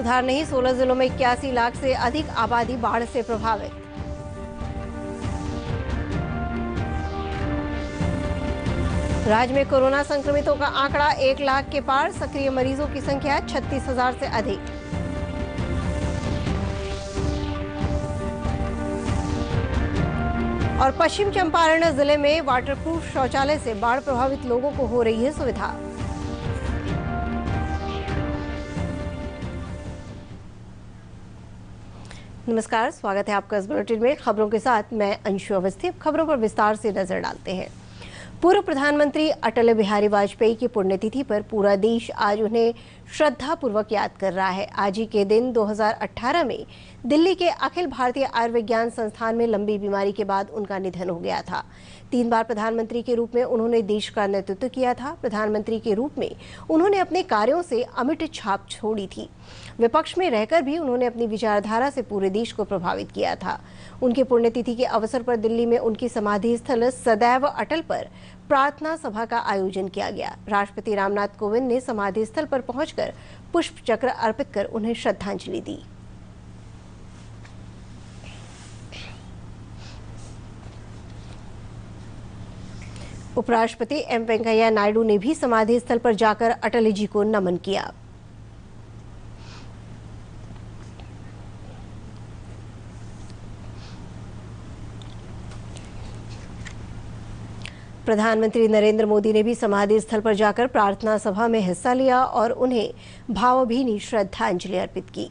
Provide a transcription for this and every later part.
सुधार नहीं, 16 जिलों में 81 लाख से अधिक आबादी बाढ़ से प्रभावित। राज्य में कोरोना संक्रमितों का आंकड़ा 1 लाख के पार, सक्रिय मरीजों की संख्या 36,000 से अधिक। और पश्चिम चंपारण जिले में वाटरप्रूफ शौचालय से बाढ़ प्रभावित लोगों को हो रही है सुविधा। नमस्कार, स्वागत है आपका इस बुलेटिन में। खबरों के साथ मैं अंशु अवस्थी। अब खबरों पर विस्तार से नजर डालते हैं। पूर्व प्रधानमंत्री अटल बिहारी वाजपेयी की पुण्यतिथि पर पूरा देश आज उन्हें श्रद्धापूर्वक याद कर रहा है। आज ही के दिन 2018 में दिल्ली के अखिल भारतीय आयुर्विज्ञान संस्थान में लंबी बीमारी के बाद उनका निधन हो गया था। 3 बार प्रधानमंत्री के रूप में उन्होंने देश का नेतृत्व किया था। प्रधानमंत्री के रूप में उन्होंने अपने कार्यों से अमिट छाप छोड़ी थी। विपक्ष में रहकर भी उन्होंने अपनी विचारधारा से पूरे देश को प्रभावित किया था। उनकी पुण्यतिथि के अवसर पर दिल्ली में उनकी समाधि स्थल सदैव अटल पर प्रार्थना सभा का आयोजन किया गया। राष्ट्रपति रामनाथ कोविंद ने समाधि स्थल पर पहुंचकर पुष्प चक्र अर्पित कर उन्हें श्रद्धांजलि दी। उपराष्ट्रपति एम वेंकैया नायडू ने भी समाधि स्थल पर जाकर अटल जी को नमन किया। प्रधानमंत्री नरेंद्र मोदी ने भी समाधि स्थल पर जाकर प्रार्थना सभा में हिस्सा लिया और उन्हें भावभीनी श्रद्धांजलि अर्पित की।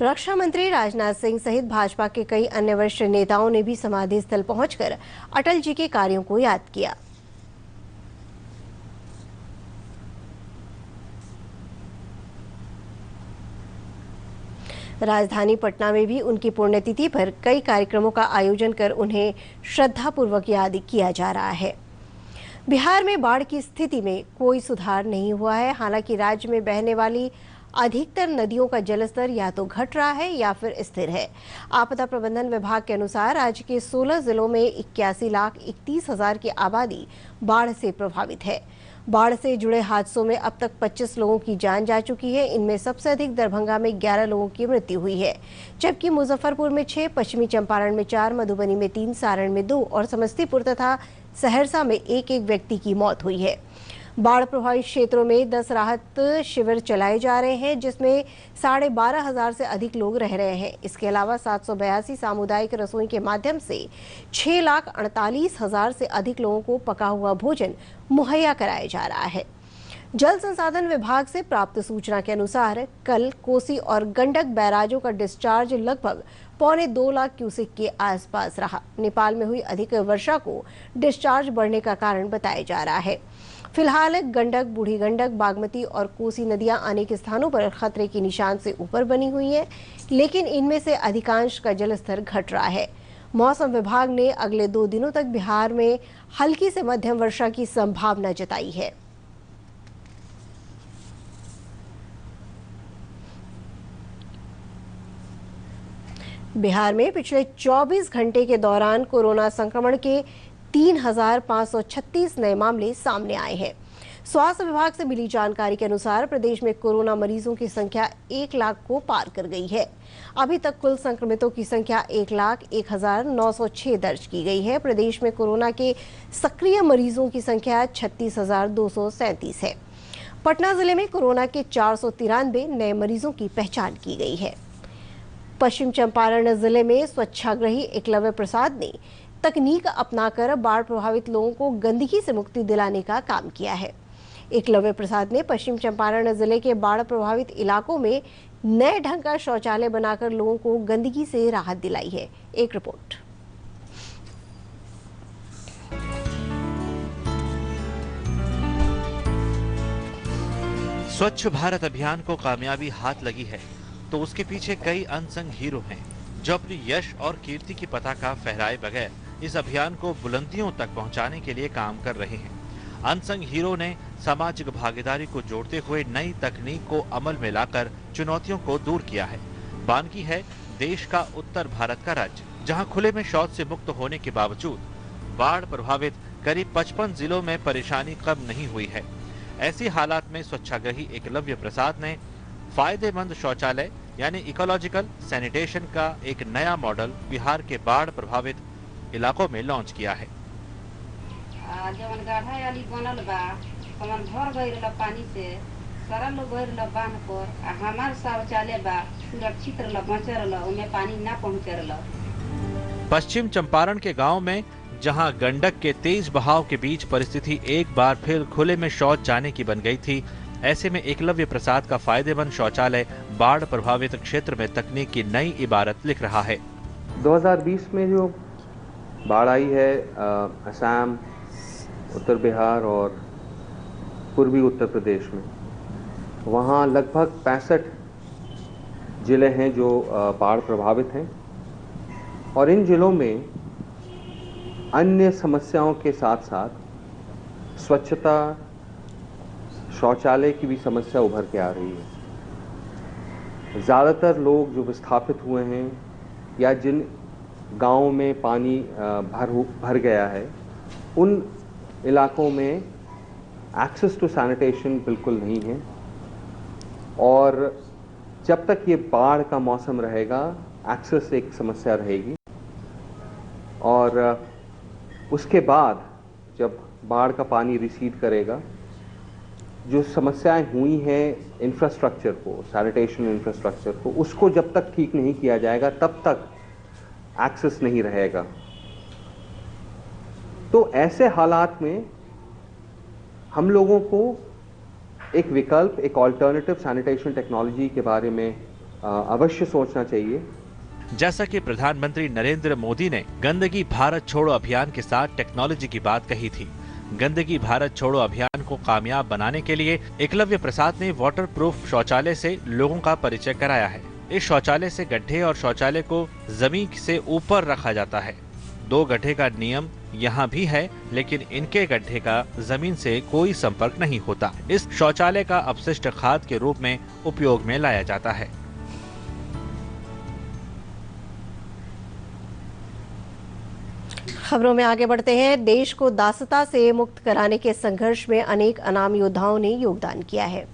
रक्षा मंत्री राजनाथ सिंह सहित भाजपा के कई अन्य वरिष्ठ नेताओं ने भी समाधि स्थल पहुंचकर अटल जी के कार्यों को याद किया। राजधानी पटना में भी उनकी पुण्यतिथि पर कई कार्यक्रमों का आयोजन कर उन्हें श्रद्धापूर्वक याद किया जा रहा है। बिहार में बाढ़ की स्थिति में कोई सुधार नहीं हुआ है। हालांकि राज्य में बहने वाली अधिकतर नदियों का जलस्तर या तो घट रहा है या फिर स्थिर है। आपदा प्रबंधन विभाग के अनुसार राज्य के 16 जिलों में 81,31,000 की आबादी बाढ़ से प्रभावित है। बाढ़ से जुड़े हादसों में अब तक 25 लोगों की जान जा चुकी है। इनमें सबसे अधिक दरभंगा में 11 लोगों की मृत्यु हुई है, जबकि मुजफ्फरपुर में 6, पश्चिमी चंपारण में 4, मधुबनी में 3, सारण में 2 और समस्तीपुर तथा सहरसा में 1-1 व्यक्ति की मौत हुई है। बाढ़ प्रभावित क्षेत्रों में 10 राहत शिविर चलाए जा रहे हैं, जिसमें 12,500 से अधिक लोग रह रहे हैं। इसके अलावा 782 सामुदायिक रसोई के माध्यम से 6,48,000 से अधिक लोगों को पका हुआ भोजन मुहैया कराया जा रहा है। जल संसाधन विभाग से प्राप्त सूचना के अनुसार कल कोसी और गंडक बैराजों का डिस्चार्ज लगभग 2.25 लाख क्यूसेक के आसपास रहा। नेपाल में हुई अधिक वर्षा को डिस्चार्ज बढ़ने का कारण बताया जा रहा है। फिलहाल गंडक, बूढ़ी गंडक, बागमती और कोसी नदियां अनेक स्थानों पर खतरे के निशान से ऊपर बनी हुई हैं, लेकिन इनमें से अधिकांश का जलस्तर घट रहा है। मौसम विभाग ने अगले 2 दिनों तक बिहार में हल्की से मध्यम वर्षा की संभावना जताई है। बिहार में पिछले 24 घंटे के दौरान कोरोना संक्रमण के 3,536 नए मामले सामने आए हैं। स्वास्थ्य विभाग से मिली जानकारी के अनुसार प्रदेश में कोरोना मरीजों की संख्या 1 लाख को पार कर गई है। अभी तक कुल संक्रमितों की संख्या 1,01,906 दर्ज की गई है। प्रदेश में कोरोना के सक्रिय मरीजों की संख्या 36,237 है। पटना जिले में कोरोना के 493 नए मरीजों की पहचान की गई है। पश्चिम चंपारण जिले में स्वच्छाग्रही एकलव्य प्रसाद ने तकनीक अपनाकर बाढ़ प्रभावित लोगों को गंदगी से मुक्ति दिलाने का काम किया है। एकलव्य प्रसाद ने पश्चिम चंपारण जिले के बाढ़ प्रभावित इलाकों में नए ढंग का शौचालय बनाकर लोगों को गंदगी से राहत दिलाई है। एक रिपोर्ट। स्वच्छ भारत अभियान को कामयाबी हाथ लगी है तो उसके पीछे कई अनसंग हीरो हैं जो अपनी यश और कीर्ति की पताका फहराए बगैर इस अभियान को बुलंदियों तक पहुंचाने के लिए काम कर रहे हैं। अनसंग हीरो ने सामाजिक भागीदारी को जोड़ते हुए नई तकनीक को अमल में लाकर चुनौतियों को दूर किया है। बानगी है देश का उत्तर भारत का राज्य, जहां खुले में शौच से मुक्त होने के बावजूद बाढ़ प्रभावित करीब 55 जिलों में परेशानी कम नहीं हुई है। ऐसी हालात में स्वच्छाग्रही एकलव्य प्रसाद ने फायदेमंद शौचालय यानी इकोलॉजिकल सैनिटेशन का एक नया मॉडल बिहार के बाढ़ प्रभावित इलाकों में लॉन्च किया है। जवन गाढ़ा वाली बनल बा हमन भर गइल पानी से सारा लोग गइल बांध पर हमार शौचालय बा सुरक्षित रहल बचल उनमें पानी ना पहुंचल। पश्चिम चंपारण के गांव में जहां गंडक के तेज बहाव के बीच परिस्थिति एक बार फिर खुले में शौच जाने की बन गई थी, ऐसे में एकलव्य प्रसाद का फायदेमंद शौचालय बाढ़ प्रभावित क्षेत्र में तकनीक की नई इबारत लिख रहा है। 2020 में जो बाढ़ आई है असम, उत्तर बिहार और पूर्वी उत्तर प्रदेश में, वहाँ लगभग 65 जिले हैं जो बाढ़ प्रभावित हैं और इन जिलों में अन्य समस्याओं के साथ साथ स्वच्छता, शौचालय की भी समस्या उभर के आ रही है। ज़्यादातर लोग जो विस्थापित हुए हैं या जिन गांवों में पानी भर गया है, उन इलाकों में एक्सेस टू सैनिटेशन बिल्कुल नहीं है और जब तक ये बाढ़ का मौसम रहेगा एक्सेस एक समस्या रहेगी और उसके बाद जब बाढ़ का पानी रिसीड करेगा, जो समस्याएं हुई हैं इंफ्रास्ट्रक्चर को, सैनिटेशन इंफ्रास्ट्रक्चर को, उसको जब तक ठीक नहीं किया जाएगा तब तक एक्सेस नहीं रहेगा। तो ऐसे हालात में हम लोगों को एक विकल्प, एक ऑल्टरनेटिव सैनिटेशन टेक्नोलॉजी के बारे में अवश्य सोचना चाहिए। जैसा कि प्रधानमंत्री नरेंद्र मोदी ने गंदगी भारत छोड़ो अभियान के साथ टेक्नोलॉजी की बात कही थी। गंदगी भारत छोड़ो अभियान को कामयाब बनाने के लिए एकलव्य प्रसाद ने वाटर प्रूफ शौचालय से लोगों का परिचय कराया है। इस शौचालय से गड्ढे और शौचालय को जमीन से ऊपर रखा जाता है। 2 गड्ढे का नियम यहाँ भी है, लेकिन इनके गड्ढे का जमीन से कोई संपर्क नहीं होता। इस शौचालय का अपशिष्ट खाद के रूप में उपयोग में लाया जाता है। खबरों में आगे बढ़ते हैं। देश को दासता से मुक्त कराने के संघर्ष में अनेक अनाम योद्धाओं ने योगदान किया है।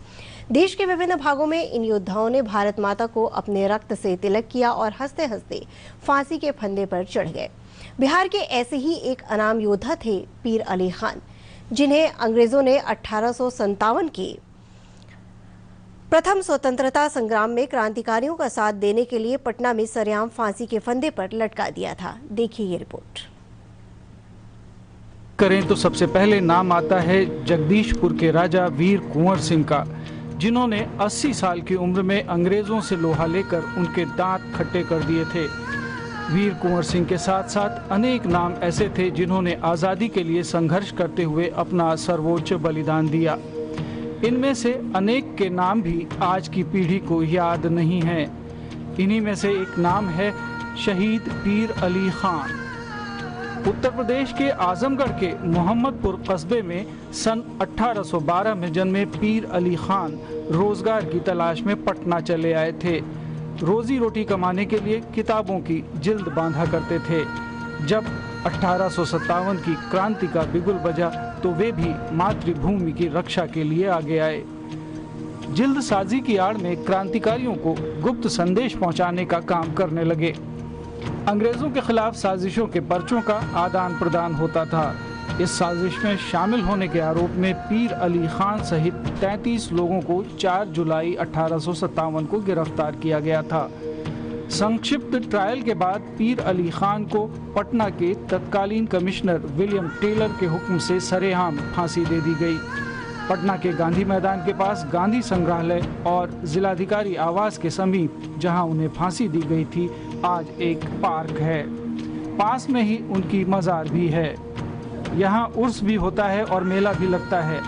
देश के विभिन्न भागों में इन योद्धाओं ने भारत माता को अपने रक्त से तिलक किया और हंसते हंसते फांसी के फंदे पर चढ़ गए। बिहार के ऐसे ही एक अनाम योद्धा थे पीर अली खान, जिन्हें अंग्रेजों ने 1857 के प्रथम स्वतंत्रता संग्राम में क्रांतिकारियों का साथ देने के लिए पटना में सरेआम फांसी के फंदे पर लटका दिया था। देखिए ये रिपोर्ट। करें तो सबसे पहले नाम आता है जगदीशपुर के राजा वीर कुंवर सिंह का, जिन्होंने 80 साल की उम्र में अंग्रेजों से लोहा लेकर उनके दांत खट्टे कर दिए थे। वीर कुंवर सिंह के साथ साथ अनेक नाम ऐसे थे जिन्होंने आज़ादी के लिए संघर्ष करते हुए अपना सर्वोच्च बलिदान दिया। इनमें से अनेक के नाम भी आज की पीढ़ी को याद नहीं है। इन्हीं में से एक नाम है शहीद पीर अली खान। उत्तर प्रदेश के आजमगढ़ के मोहम्मदपुर कस्बे में सन 1812 में जन्मे पीर अली खान रोजगार की तलाश में पटना चले आए थे। रोजी रोटी कमाने के लिए किताबों की जिल्द बांधा करते थे। जब 1857 की क्रांति का बिगुल बजा तो वे भी मातृभूमि की रक्षा के लिए आगे आए। जिल्द साजी की आड़ में क्रांतिकारियों को गुप्त संदेश पहुंचाने का काम करने लगे। अंग्रेजों के खिलाफ साजिशों के पर्चों का आदान प्रदान होता था। इस साजिश में शामिल होने के आरोप में पीर अली खान सहित 33 लोगों को 4 जुलाई 1857 को गिरफ्तार किया गया था। संक्षिप्त ट्रायल के बाद पीर अली खान को पटना के तत्कालीन कमिश्नर विलियम टेलर के हुक्म से सरेआम फांसी दे दी गई। पटना के गांधी मैदान के पास गांधी संग्रहालय और जिलाधिकारी आवास के समीप जहां उन्हें फांसी दी गई थी, आज एक पार्क है। पास में ही उनकी मज़ार भी है। यहाँ उर्स भी होता है और मेला भी लगता है,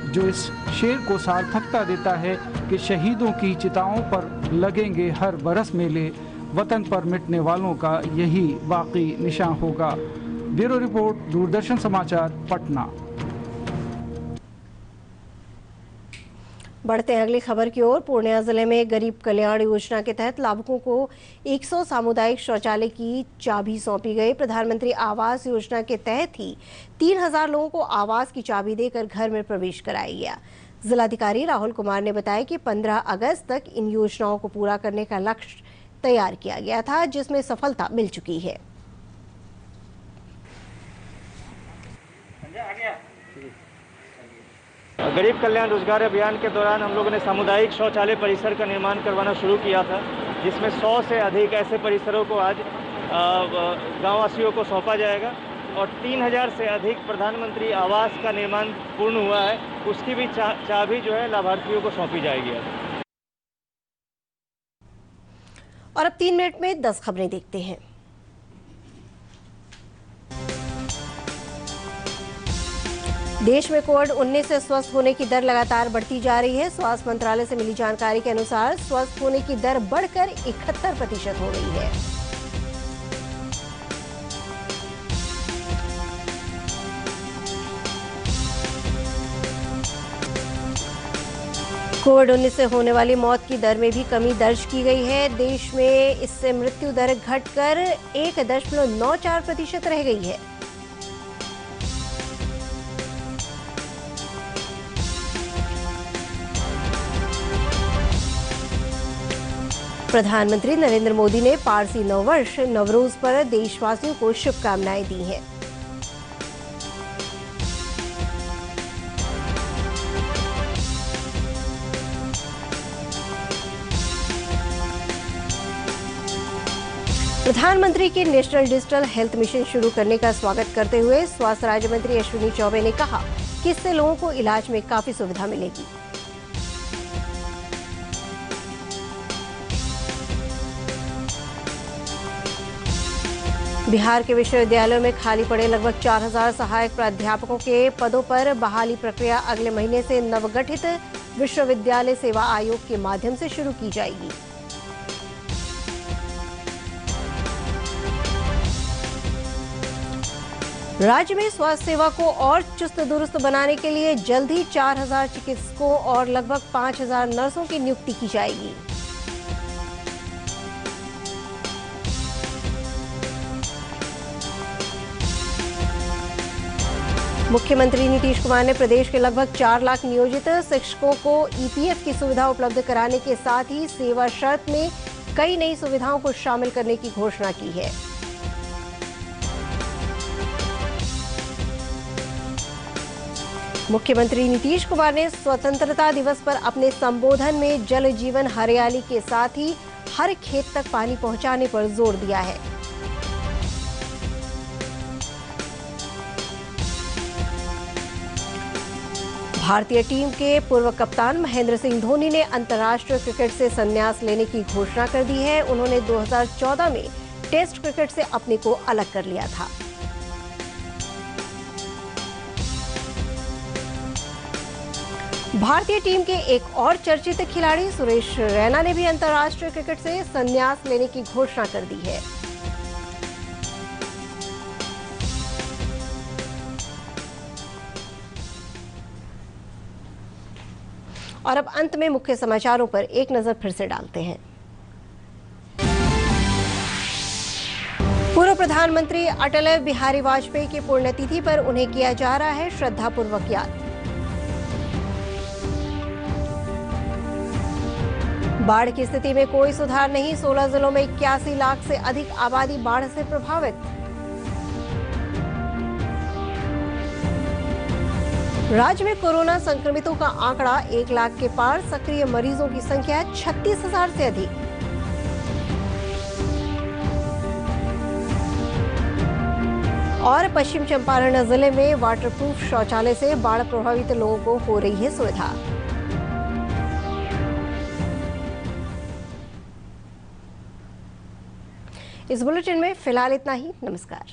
जो इस शेर को सार्थकता देता है कि शहीदों की चिताओं पर लगेंगे हर बरस मेले, वतन पर मिटने वालों का यही बाकी निशान होगा। ब्यूरो रिपोर्ट, दूरदर्शन समाचार, पटना। बढ़ते हैं अगली खबर की ओर। पूर्णिया जिले में गरीब कल्याण योजना के तहत लाभुकों को 100 सामुदायिक शौचालय की चाबी सौंपी गई। प्रधानमंत्री आवास योजना के तहत ही 3000 लोगों को आवास की चाबी देकर घर में प्रवेश कराया गया। जिलाधिकारी राहुल कुमार ने बताया कि 15 अगस्त तक इन योजनाओं को पूरा करने का लक्ष्य तैयार किया गया था, जिसमें सफलता मिल चुकी है। गरीब कल्याण रोजगार अभियान के दौरान हम लोगों ने सामुदायिक शौचालय परिसर का निर्माण करवाना शुरू किया था, जिसमें 100 से अधिक ऐसे परिसरों को आज गांववासियों को सौंपा जाएगा और 3000 से अधिक प्रधानमंत्री आवास का निर्माण पूर्ण हुआ है, उसकी भी चाबी जो है लाभार्थियों को सौंपी जाएगी। और अब 3 मिनट में 10 खबरें देखते हैं। देश में कोविड-19 से स्वस्थ होने की दर लगातार बढ़ती जा रही है। स्वास्थ्य मंत्रालय से मिली जानकारी के अनुसार स्वस्थ होने की दर बढ़कर 71% हो गई है। कोविड-19 से होने वाली मौत की दर में भी कमी दर्ज की गई है। देश में इससे मृत्यु दर घटकर 1.94% रह गई है। प्रधानमंत्री नरेंद्र मोदी ने पारसी नववर्ष नवरोज पर देशवासियों को शुभकामनाएं दी हैं। प्रधानमंत्री के नेशनल डिजिटल हेल्थ मिशन शुरू करने का स्वागत करते हुए स्वास्थ्य राज्य मंत्री अश्विनी चौबे ने कहा कि इससे लोगों को इलाज में काफी सुविधा मिलेगी। बिहार के विश्वविद्यालयों में खाली पड़े लगभग 4000 सहायक प्राध्यापकों के पदों पर बहाली प्रक्रिया अगले महीने से नवगठित विश्वविद्यालय सेवा आयोग के माध्यम से शुरू की जाएगी। राज्य में स्वास्थ्य सेवा को और चुस्त दुरुस्त बनाने के लिए जल्द ही 4000 चिकित्सकों और लगभग 5000 नर्सों की नियुक्ति की जाएगी। मुख्यमंत्री नीतीश कुमार ने प्रदेश के लगभग 4 लाख नियोजित शिक्षकों को ईपीएफ की सुविधा उपलब्ध कराने के साथ ही सेवा शर्त में कई नई सुविधाओं को शामिल करने की घोषणा की है। मुख्यमंत्री नीतीश कुमार ने स्वतंत्रता दिवस पर अपने संबोधन में जल जीवन हरियाली के साथ ही हर खेत तक पानी पहुंचाने पर जोर दिया है। भारतीय टीम के पूर्व कप्तान महेंद्र सिंह धोनी ने अंतर्राष्ट्रीय क्रिकेट से संन्यास लेने की घोषणा कर दी है। उन्होंने 2014 में टेस्ट क्रिकेट से अपने को अलग कर लिया था। भारतीय टीम के एक और चर्चित खिलाड़ी सुरेश रैना ने भी अंतर्राष्ट्रीय क्रिकेट से संन्यास लेने की घोषणा कर दी है। और अब अंत में मुख्य समाचारों पर एक नजर फिर से डालते हैं। पूर्व प्रधानमंत्री अटल बिहारी वाजपेयी की पुण्यतिथि पर उन्हें किया जा रहा है श्रद्धापूर्वक याद। बाढ़ की स्थिति में कोई सुधार नहीं, 16 जिलों में 81 लाख से अधिक आबादी बाढ़ से प्रभावित। राज्य में कोरोना संक्रमितों का आंकड़ा 1 लाख के पार, सक्रिय मरीजों की संख्या 36,000 से अधिक। और पश्चिम चंपारण जिले में वाटरप्रूफ शौचालय से बाढ़ प्रभावित लोगों को हो रही है सुविधा। इस बुलेटिन में फिलहाल इतना ही। नमस्कार।